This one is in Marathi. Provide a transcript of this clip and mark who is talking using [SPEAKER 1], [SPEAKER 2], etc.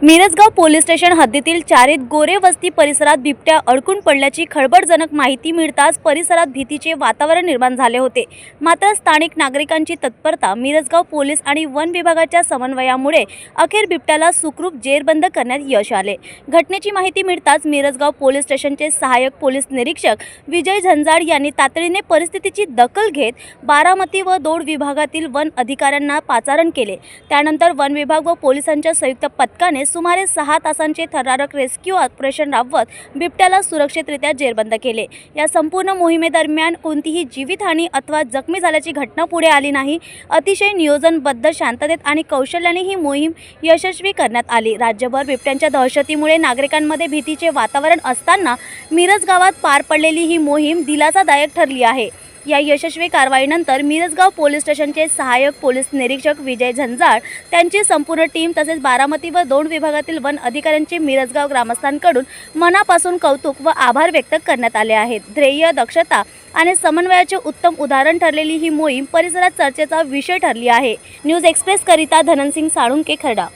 [SPEAKER 1] मिरजगाव पोलीस स्टेशन हद्दीतील चारीत गोरे वस्ती परिसरात बिबट्या अडकून पडल्याची खळबळजनक माहिती मिळताच परिसरात भीतीचे वातावरण निर्माण झाले होते। मात्र स्थानिक नागरिकांची तत्परता, मिरजगाव पोलीस आणि वन विभागाच्या समन्वयामुळे अखेर बिबट्याला सुखरूप जेरबंद करण्यात यश आले। घटनेची माहिती मिळताच मिरजगाव पोलीस स्टेशनचे सहाय्यक पोलीस निरीक्षक विजय झंजाड यांनी तातडीने परिस्थितीची दखल घेत बारामती व दौंड विभागातील वन अधिकाऱ्यांना पाचारण केले। त्यानंतर वन विभाग व पोलिसांच्या संयुक्त पथकाने सुमारे 6 तासांचे थरारक रेस्क्यू ऑपरेशन राबवत बिबट्याला सुरक्षितरित्या जेरबंद केले। या संपूर्ण मोहिमेदरम्यान कोणतीही जीवितहानी अथवा जखमी झाल्याची घटना पुढे आली नाही। अतिशय नियोजनबद्ध, शांततेत आणि कौशल्याने ही मोहीम यशस्वी करण्यात आली। राज्यभर बिबट्यांच्या दहशतीमुळे नागरिकांमध्ये भीतीचे वातावरण असताना मिरज गावात पार पडलेली ही मोहीम दिलासादायक ठरली आहे। या यशस्वी कारवाईनंतर मिरजगाव पोलीस स्टेशनचे सहाय्यक पोलीस निरीक्षक विजय झंजाड, त्यांची संपूर्ण टीम तसेच बारामती व दौंड विभागातील वन अधिकाऱ्यांचे मिरजगाव ग्रामस्थांकडून मनापासून कौतुक व आभार व्यक्त करण्यात आले आहेत। ध्येय, दक्षता आणि समन्वयाचे उत्तम उदाहरण ठरलेली ही मोहीम परिसरात चर्चेचा विषय ठरली आहे। न्यूज एक्सप्रेस करिता धनंसिंग साळुंके, खर्डा।